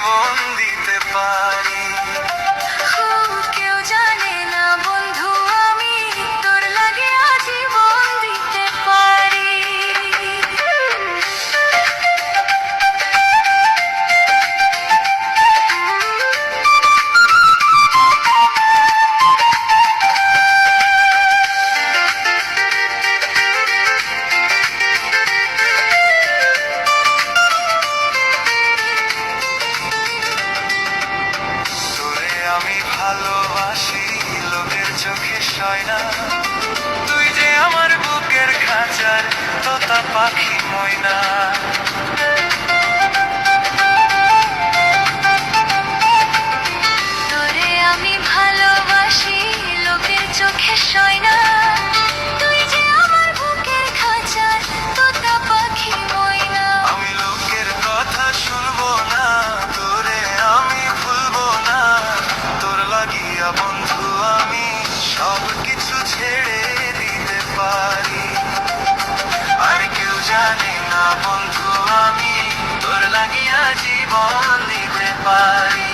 জীবন দিতে পারি। কেউ জানে না বন্ধু আমি তোর লাগে আজীবন দিতে পারি। আমি ভালোবাসি লোকের চোখে সয় না, তুই যে আমার বুকের খাঁচার তোতা পাখি ময়না। তোরে আমি ভালোবাসি লোকের চোখে সয় না, তুই যে আমার বুকের খাঁচার তোতা পাখি ময়না। আমি লোকের কথা শুনবো না, তোরে আমি ভুলবো না, তোর লাগিয়া বন্ধু আমি সব কিছু ছেড়ে দিতে পারি। আর কেউ জানে না বন্ধু আমি তোর লাগিয়া জীবন দিতে পারি।